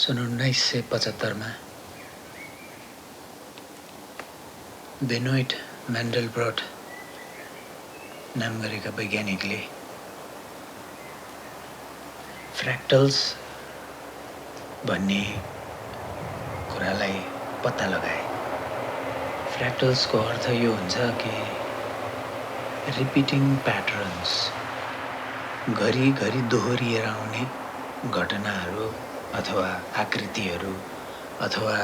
सन् 1975 मा बेनोइट म्यान्डलब्रट नाम गरेका वैज्ञानिकले फ्र्याक्टल्स भन्ने कुरालाई पत्ता लगाए। फ्र्याक्टल्सको अर्थ यो हुन्छ कि रिपिटिङ प्याटर्न्स, घरिघरि दोहोरिएर आउने घटनाहरू अथवा आकृतिहरू अथवा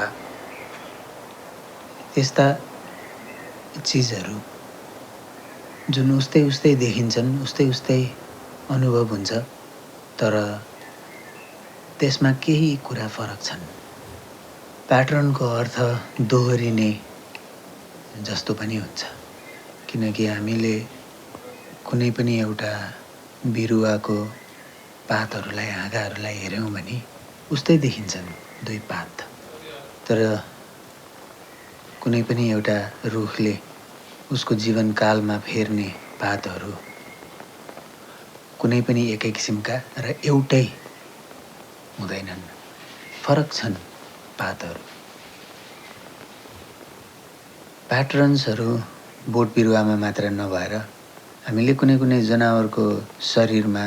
यस्ता चिजहरू जुन उस्तै उस्तै देखिन्छन्, उस्तै उस्तै अनुभव हुन्छ, तर त्यसमा केही कुरा फरक छन्। प्याटर्नको अर्थ दोहोरिने जस्तो पनि हुन्छ, किनकि हामीले कुनै पनि एउटा बिरुवाको पातहरूलाई, हाँगाहरूलाई हेऱ्यौँ भने उस्तै देखिन्छन् दुई पात, तर कुनै पनि एउटा रुखले उसको जीवनकालमा फेर्ने पातहरू कुनै पनि एकै किसिमका र एउटै हुँदैनन्, फरक छन् पातहरू। प्याटर्न्सहरू बोट बिरुवामा मात्र नभएर हामीले कुनै कुनै जनावरको शरीरमा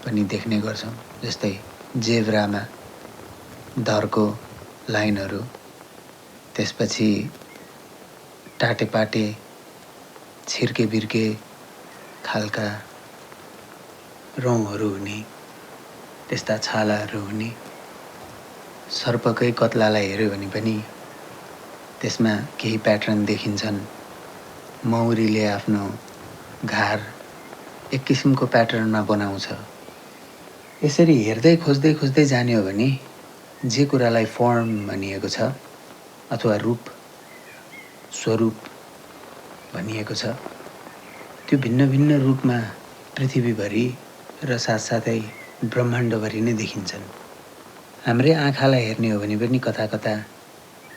पनि देख्ने गर्छौँ। जस्तै जेब्रामा धरको लाइनहरू, त्यसपछि टाटेपाटे छिर्के बिर्के खालका रौँहरू हुने, त्यस्ता छालाहरू हुने। सर्पकै कत्लालाई हेऱ्यो भने पनि त्यसमा केही प्याटर्न देखिन्छन्। मौरीले आफ्नो घार एक किसिमको प्याटर्नमा बनाउँछ। यसरी हेर्दै खोज्दै खोज्दै जाने हो भने जे कुरालाई फर्म भनिएको छ अथवा रूप, स्वरूप भनिएको छ, त्यो भिन्न भिन्न रूपमा पृथ्वीभरि र साथसाथै ब्रह्माण्डभरि नै देखिन्छन्। हाम्रै आँखालाई हेर्ने हो भने पनि कता कता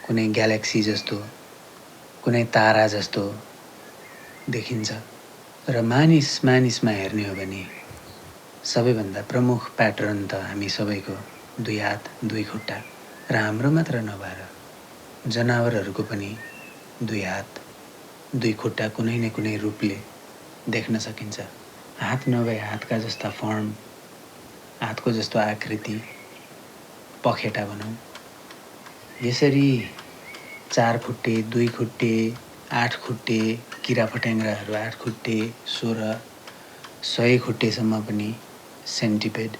कुनै ग्यालेक्सी जस्तो, कुनै तारा जस्तो देखिन्छ। र मानिसमा हेर्ने हो भने सबैभन्दा प्रमुख प्याटर्न त हामी सबैको दुई हात, दुई खुट्टा, र हाम्रो मात्र नभएर जनावरहरूको पनि दुई हात, दुई खुट्टा कुनै न कुनै रूपले देख्न सकिन्छ। हात नभए हातका जस्ता फर्म, हातको जस्तो आकृति, पखेटा भनौँ। यसरी 4 खुट्टे, 2 खुट्टे, 8 खुट्टे, किराफट्याङ्ग्राहरू 8 खुट्टे, 16, 100 खुट्टेसम्म पनि सेन्टिपेड,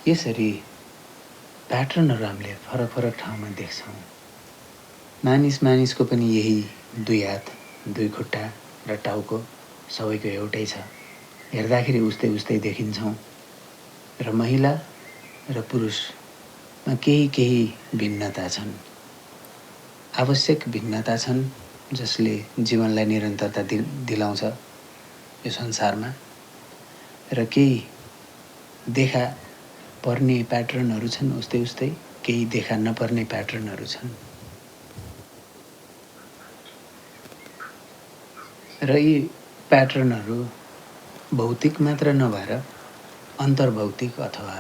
यसरी प्याटर्नहरू हामीले फरक फरक ठाउँमा देख्छौँ। मानिसको पनि यही 2 हात, 2 खुट्टा र टाउको सबैको एउटै छ। हेर्दाखेरि उस्तै उस्तै देखिन्छौँ। र महिला र पुरुषमा केही भिन्नता छन्, आवश्यक भिन्नता छन्, जसले जीवनलाई निरन्तरता दिलाउँछ यो संसारमा। र केही देखा पर्ने प्याटर्नहरू छन् उस्तै उस्तै, केही देखा नपर्ने प्याटर्नहरू छन्। र यी प्याटर्नहरू भौतिक मात्र नभएर अन्तर्भौतिक अथवा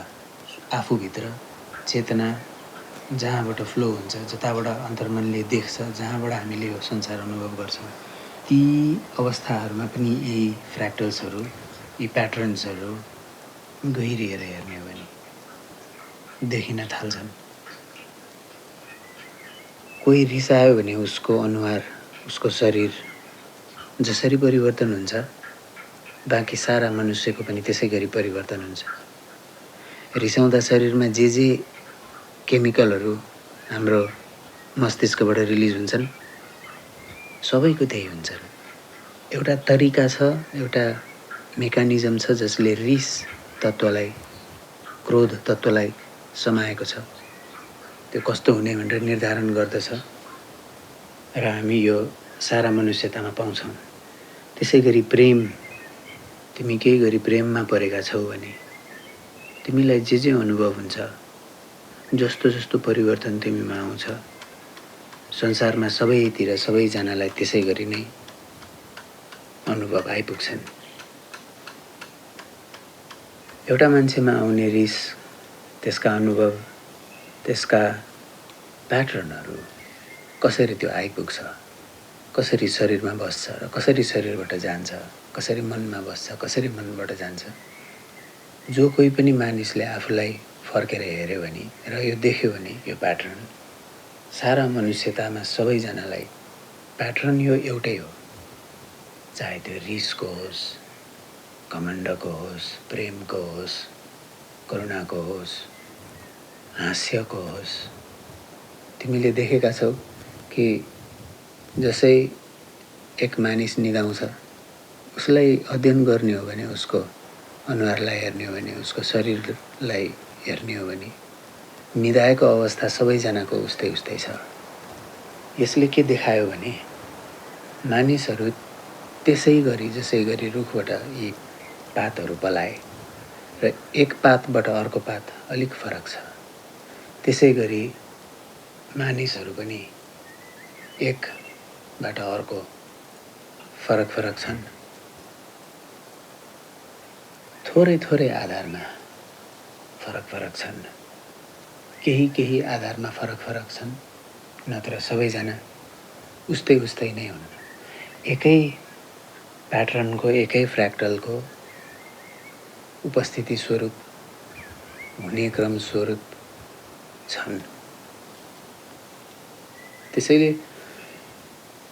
आफूभित्र चेतना जहाँबाट फ्लो हुन्छ, जताबाट अन्तर्मनले देख्छ, जहाँबाट हामीले यो संसार अनुभव गर्छौँ, ती अवस्थाहरूमा पनि यी फ्र्याक्टल्सहरू, यी प्याटर्न्सहरू गहिरिएर हेर्ने हो भने देखिन थाल्छन्। कोही रिसायो भने उसको अनुहार, उसको शरीर जसरी परिवर्तन हुन्छ, बाँकी सारा मनुष्यको पनि त्यसै गरी परिवर्तन हुन्छ। रिसाउँदा शरीरमा जे केमिकलहरू हाम्रो मस्तिष्कबाट रिलिज हुन्छन्, सबैको त्यही हुन्छन्। एउटा तरिका छ, एउटा मेकानिजम छ जसले रिस तत्त्वलाई, क्रोध तत्त्वलाई समाएको छ। त्यो कस्तो हुने भनेर निर्धारण गर्दछ र हामी यो सारा मनुष्यतामा पाउँछौँ। त्यसै गरी प्रेम, तिमी केही गरी प्रेममा परेका छौ भने तिमीलाई जे अनुभव हुन्छ, जस्तो जस्तो परिवर्तन तिमीमा आउँछ, संसारमा सबैतिर सबैजनालाई त्यसै गरी नै अनुभव आइपुग्छन्। एउटा मान्छेमा आउने रिस, त्यसका अनुभव त्यसका प्याटर्नहरू कसरी त्यो आइपुग्छ, कसरी शरीरमा बस्छ र कसरी शरीरबाट जान्छ, कसरी मनमा बस्छ, कसरी मनबाट जान्छ। जो कोही पनि मानिसले आफूलाई फर्केर हेऱ्यो भने र यो देख्यो भने यो प्याटर्न सारा मनुष्यतामा सबैजनालाई प्याटर्न यो एउटै हो। चाहे त्यो रिसको होस्, घमण्डको होस्, प्रेमको होस्, करुणाको होस्, हास्यको होस्। तिमीले देखेका छौ कि जसै एक मानिस निदाउँछ, उसलाई अध्ययन गर्ने हो भने, उसको अनुहारलाई हेर्ने हो भने, उसको शरीरलाई हेर्ने हो भने निदाएको अवस्था सबैजनाको उस्तै उस्तै छ। यसले के देखायो भने मानिसहरू त्यसै गरी जसै गरी रुखबाट यी पातहरू पलाए र एक पातबाट अर्को पात अलिक फरक छ, त्यसै गरी मानिसहरू पनि एकबाट अर्को फरक फरक छन्। थोरै थोरै आधारमा फरक फरक छन्, केही आधारमा फरक फरक छन्, नत्र सबैजना उस्तै उस्तै नै हुन्। एकै प्याटर्नको, एकै फ्र्याक्टलको उपस्थिति स्वरूप, हुने क्रम स्वरूप छन्। त्यसैले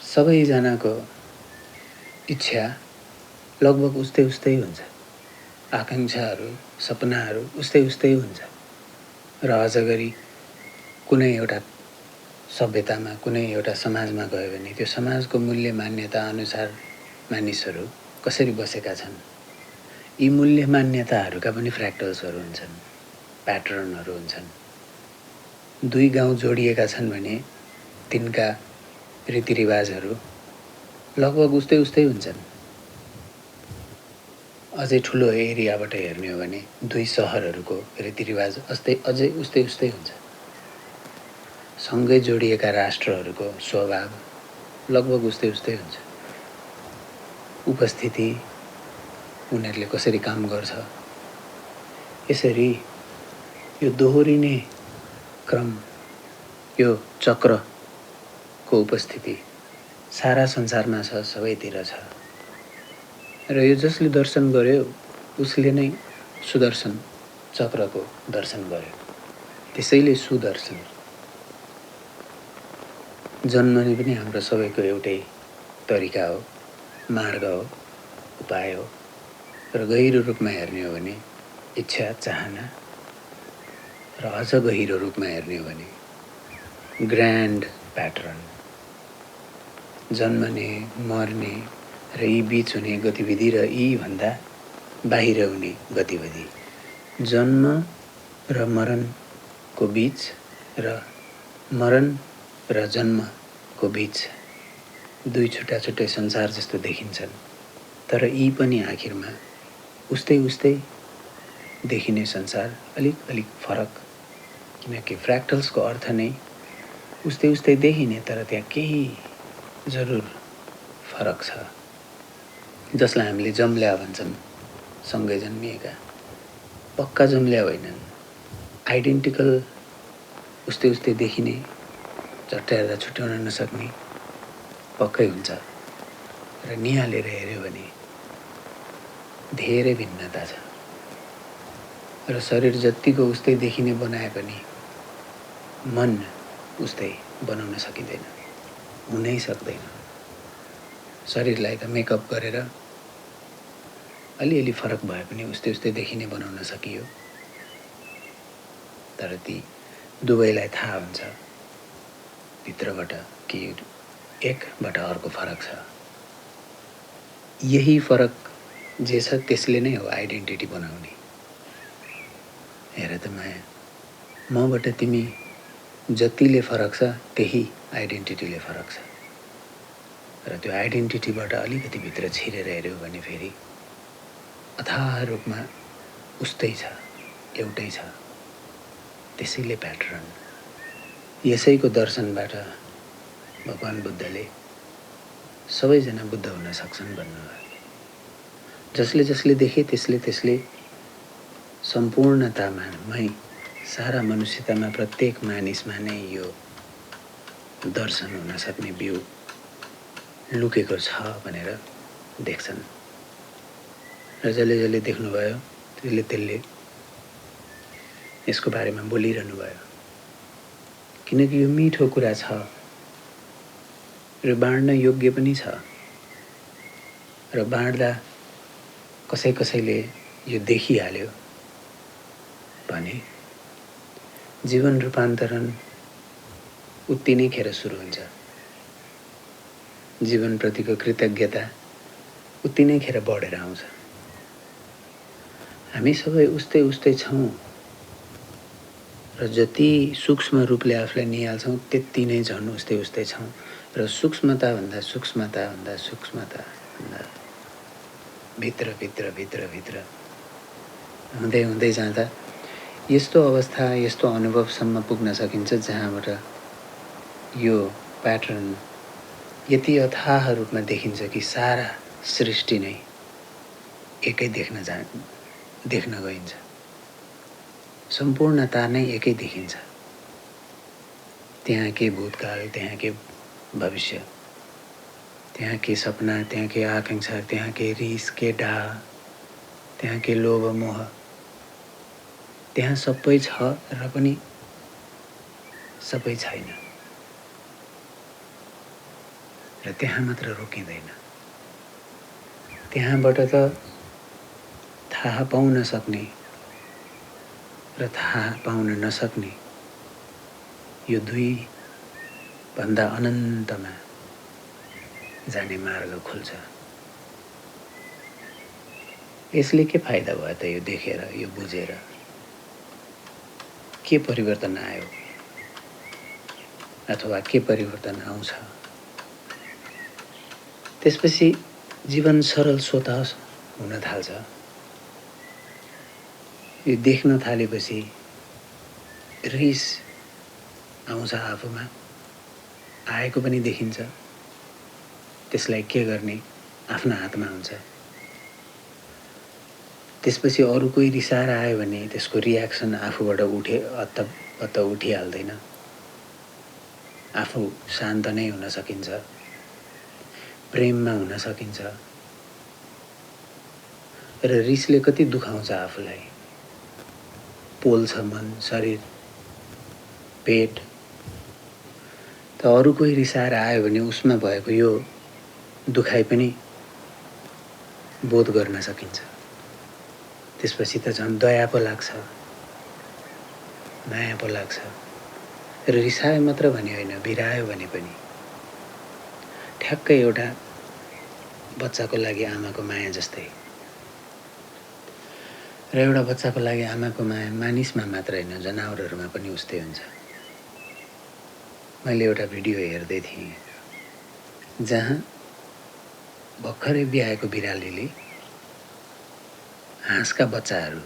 सबैजनाको इच्छा लगभग उस्तै उस्तै हुन्छ, आकाङ्क्षाहरू, सपनाहरू उस्तै उस्तै हुन्छ। र अझ गरी कुनै एउटा सभ्यतामा, कुनै एउटा समाजमा गयो भने त्यो समाजको मूल्य मान्यता अनुसार मानिसहरू कसरी बसेका छन्, यी मूल्य मान्यताहरूका पनि फ्र्याक्टल्सहरू हुन्छन्, प्याटर्नहरू हुन्छन्। दुई गाउँ जोडिएका छन् भने तिनका रीतिरिवाजहरू लगभग उस्तै उस्तै हुन्छन्। अझै ठुलो एरियाबाट हेर्ने हो भने दुई सहरहरूको रीतिरिवाज अझै उस्तै उस्तै हुन्छ। सँगै जोडिएका राष्ट्रहरूको स्वभाव लगभग उस्तै उस्तै हुन्छ। उपस्थिति, उनीहरूले कसरी काम गर्छ, यसरी यो दोहोरिने क्रम, यो चक्रको उपस्थिति सारा संसारमा छ, सबैतिर छ। र यो जसले दर्शन गर्यो उसले नै सुदर्शन चक्रको दर्शन गर्यो। त्यसैले सुदर्शन। जन्मने पनि हाम्रो सबैको एउटै तरिका हो, मार्ग हो, उपाय हो। र गहिरो रूपमा हेर्ने हो भने इच्छा, चाहना, र अझ गहिरो रूपमा हेर्ने हो भने ग्रान्ड प्याटर्न। जन्मने, मर्ने र यी बीच हुने गतिविधि र यी भन्दा बाहिर हुने गतिविधि। जन्म र मरणको बीच र मरण र जन्मको बीच दुई छुट्टा छुट्टै संसार जस्तो देखिन्छन्, तर यी पनि आखिरमा उस्तै उस्तै देखिने संसार, अलिक अलिक फरक। किनकि फ्र्याक्टल्सको अर्थ नै उस्तै उस्तै देखिने, तर त्यहाँ केही जरुर फरक छ। जसलाई हामीले जम्ल्या भन्छन्, सँगै जन्मिएका, पक्का जम्ल्या होइनन्, आइडेन्टिकल उस्तै उस्तै देखिने, झट्याएर छुट्याउन नसक्ने पक्कै हुन्छ। र निहालेर हेऱ्यो भने धेरै भिन्नता छ। र शरीर जत्तिको उस्तै देखिने बनाए पनि मन उस्तै बनाउन सकिँदैन, हुनै सक्दैन। शरीरलाई त मेकअप गरेर अलिअलि फरक भए पनि उस्तै उस्तै देखिने बनाउन सकियो, तर ती दुवैलाई थाहा हुन्छ भित्रबाट कि एकबाट अर्को फरक छ। यही फरक जे छ त्यसले नै हो आइडेन्टिटी बनाउने। हेर त माया, मबाट तिमी जतिले फरक छ त्यही आइडेन्टिटीले फरक छ। र त्यो आइडेन्टिटीबाट अलिकति भित्र छिरेर हेऱ्यौ भने फेरि अथाह रूपमा उस्तै छ, एउटै छ। त्यसैले प्याटर्न। यसैको दर्शनबाट भगवान बुद्धले सबैजना बुद्ध हुन सक्छन् भन्नुभयो। जसले जसले देखे त्यसले सम्पूर्णतामै सारा मनुष्यतामा प्रत्येक मानिसमा नै यो दर्शन हुन सक्ने बिउ लुकेको छ भनेर देख्छन् र जसले जसले देख्नुभयो त्यसले यसको बारेमा बोलिरहनु भयो किनकि यो मिठो कुरा छ र बाँड्न योग्य पनि छ र बाँड्दा कसैले यो देखिहाल्यो भने जीवन रूपान्तरण उति नै खेर सुरु हुन्छ। जीवनप्रतिको कृतज्ञता उति नै खेर बढेर आउँछ। हामी सबै उस्तै छौँ र जति सूक्ष्म रूपले आफूलाई निहाल्छौँ त्यति नै झन् उस्तै छौँ र सूक्ष्मता भन्दा भित्र हुँदै जाँदा यस्तो अवस्था यस्तो अनुभवसम्म पुग्न सकिन्छ जहाँबाट यो प्याटर्न यति अथाह रूपमा देखिन्छ कि सारा सृष्टि नै एकै देख्न गइन्छ। सम्पूर्णता नै एकै देखिन्छ। त्यहाँ के भूतकाल, त्यहाँ के भविष्य, त्यहाँ के सपना, त्यहाँ के आकांक्षा, त्यहाँ के रिस, के डाह, त्यहाँ के लोभ मोह, त्यहाँ सबै छ र पनि सबै छैन र त्यहाँ मात्र रोकिँदैन। त्यहाँबाट त थाहा पाउन सक्ने र थाहा पाउन नसक्ने यो दुई भन्दा अनन्तमा जाने मार्ग खुल्छ। यसले के फाइदा भयो त यो देखेर यो बुझेर? के परिवर्तन आयो अथवा के परिवर्तन आउँछ? त्यसपछि जीवन सरल स्वतः हुन थाल्छ। यो देख्न थालेपछि रिस आउँछ, आफूमा आएको पनि देखिन्छ। त्यसलाई के गर्ने आफ्ना हातमा हुन्छ। त्यसपछि अरू कोही रिसाएर आयो भने त्यसको रियाक्सन आफूबाट अत्त उठिहाल्दैन। आफू शान्त नै हुन सकिन्छ, प्रेममा हुन सकिन्छ। र रिसले कति दुखाउँछ आफूलाई, पोल्छ मन, शरीर, पेट। त अरू कोही रिसाएर आयो भने उसमा भएको यो दुखाइ पनि बोध गर्न सकिन्छ। त्यसपछि त झन् दया पो लाग्छ, माया पो लाग्छ। र रिसायो मात्र भने होइन, बिरायो भने पनि ठ्याक्कै एउटा बच्चाको लागि आमाको माया जस्तै। र एउटा बच्चाको लागि आमाको माया मानिसमा मात्र होइन, जनावरहरूमा पनि उस्तै हुन्छ। मैले एउटा भिडियो हेर्दै थिएँ जहाँ भर्खरै ब्याएको बिरालीले हाँसका बच्चाहरू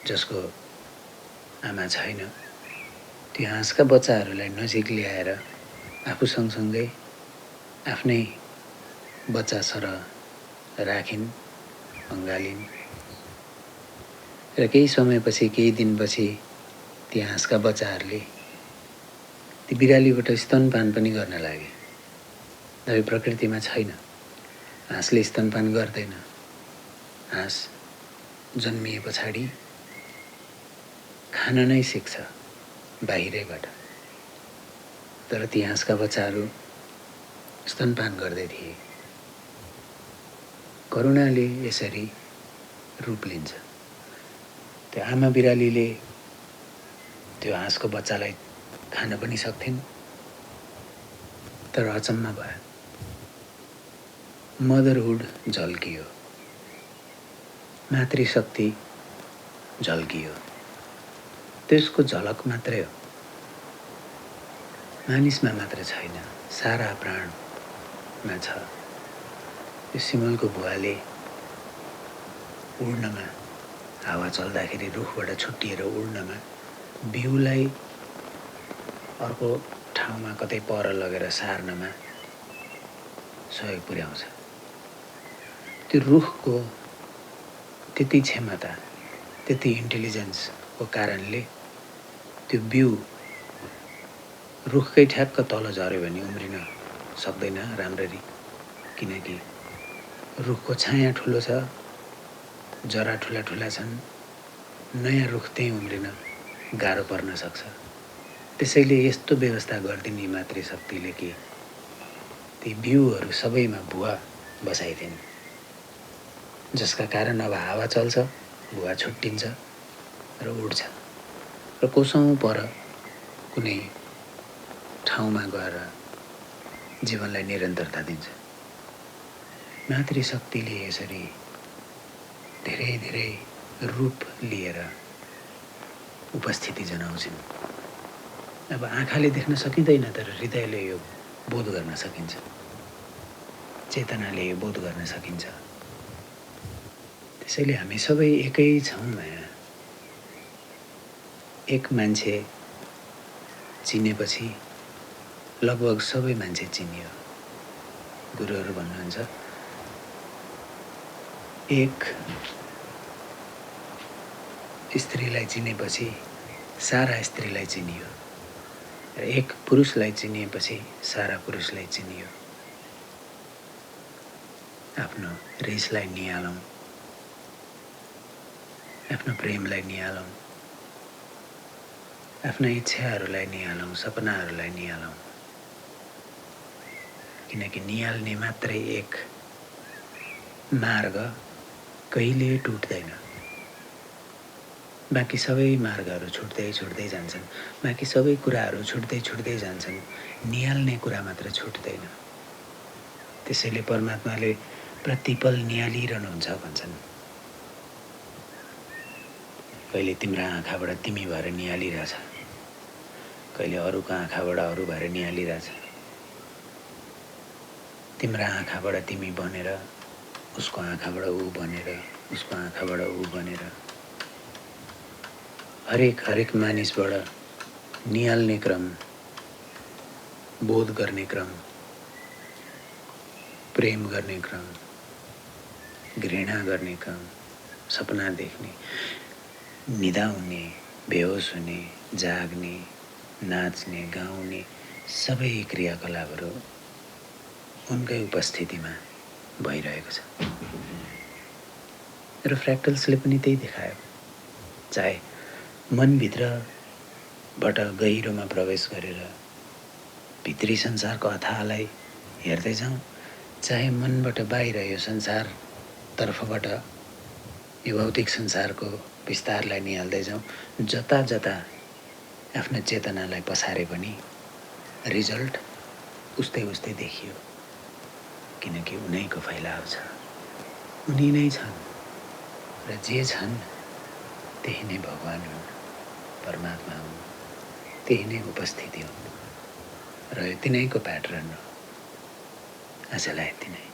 जसको आमा छैन, त्यो हाँसका बच्चाहरूलाई नजिक ल्याएर आफू सँगसँगै आफ्नै बच्चा सरह राखिन्, अँगालिन्। र केही समयपछि, केही दिनपछि ती हाँसका बच्चाहरूले ती बिरालीबाट स्तनपान पनि गर्न लागे। तर प्रकृतिमा छैन, हाँसले स्तनपान गर्दैन। हाँस जन्मिए पछाडि खान नै सिक्छ बाहिरैबाट। तर ती हाँसका बच्चाहरू स्तनपान गर्दै थिए। करुणाले यसरी रूप लिन्छ। त्यो आमा बिरालीले त्यो हाँसको बच्चालाई खान पनि सक्थिन्। तर अचम्म भयो, मदरहुड झल्कियो, मातृशक्ति झल्कियो। त्यसको झलक मात्रै हो, मानिसमा मात्र छैन, सारा प्राणमा छ। यो सिमलको भुवाले उड्नमा, हावा चल्दाखेरि रुखबाट छुट्टिएर उड्नमा, बिउलाई अर्को ठाउँमा कतै पर लगेर सार्नमा सहयोग पुर्याउँछ। त्यो रुखको त्यति क्षमता, त्यति इन्टेलिजेन्सको कारणले त्यो बिउ रुखकै ठ्याक्क तल झऱ्यो भने उम्रिन सक्दैन राम्ररी, किनकि रुखको छाया ठुलो छ, जरा ठुला ठुला छन्, नयाँ रुख त्यहीँ उम्रिन गाह्रो पर्न सक्छ। त्यसैले यस्तो व्यवस्था गरिदिने मातृशक्तिले कि ती बिउहरू सबैमा भुवा बसाइदिन्, जसका कारण अब हावा चल्छ, भुवा छुट्टिन्छ र उड्छ र कोसौँ पर कुनै ठाउँमा गएर जीवनलाई निरन्तरता दिन्छ। मातृशक्तिले यसरी धेरै धेरै रूप लिएर उपस्थिति जनाउँछिन्। अब आँखाले देख्न सकिँदैन, तर हृदयले यो बोध गर्न सकिन्छ, चेतनाले यो बोध गर्न सकिन्छ। त्यसैले हामी सबै एकै छौँ माया। एक मान्छे चिनेपछि लगभग सबै मान्छे चिनियो। गुरुहरू भन्नुहुन्छ, एक स्त्रीलाई चिनेपछि सारा स्त्रीलाई चिनियो र एक पुरुषलाई चिनिएपछि सारा पुरुषलाई चिनियो। आफ्नो रिसलाई निहालौँ, आफ्नो प्रेमलाई निहालौँ, आफ्ना इच्छाहरूलाई निहालौँ, सपनाहरूलाई निहालौँ, किनकि निहाल्ने मात्रै एक मार्ग कहिले टुट्दैन। बाँकी सबै मार्गहरू छुट्दै छुट्दै जान्छन्, बाँकी सबै कुराहरू छुट्दै छुट्दै जान्छन्, निहाल्ने कुरा मात्र छुट्दैन। त्यसैले परमात्माले प्रतिपल निहालिरहनुहुन्छ भन्छन्। कहिले तिम्रा आँखाबाट तिमी भएर निहालिरहेछ, कहिले अरूको आँखाबाट अरू भएर निहालिरहेछ। तिम्रा आँखाबाट तिमी बनेर उसको आँखाबाट ऊ बनेर, उसको आँखाबाट ऊ बनेर हरेक मानिसबाट निहाल्ने क्रम, बोध गर्ने क्रम, प्रेम गर्ने क्रम, घृणा गर्ने क्रम, सपना देख्ने, निदाउने, बेहोस हुने, जाग्ने, नाच्ने, गाउने सबै क्रियाकलापहरू उनकै उपस्थितिमा भइरहेको छ। र फ्र्याक्टल्सले पनि त्यही देखायो। चाहे मनभित्रबाट गहिरोमा प्रवेश गरेर भित्री संसारको अथाहलाई हेर्दै जाउँ, चाहे मनबाट बाहिर यो संसारतर्फबाट यो भौतिक संसारको विस्तारलाई निहाल्दै जाउँ, जता जता आफ्नो चेतनालाई पसारे पनि रिजल्ट उस्तै उस्तै देखियो, किनकि उनैको फैलाव छ, उनी नै छन् र जे छन् त्यही नै भगवान हुन्, परमात्मा हुन्, त्यही नै उपस्थिति हुन् र तिनैको प्याटर्न हो। आजलाई यति नै।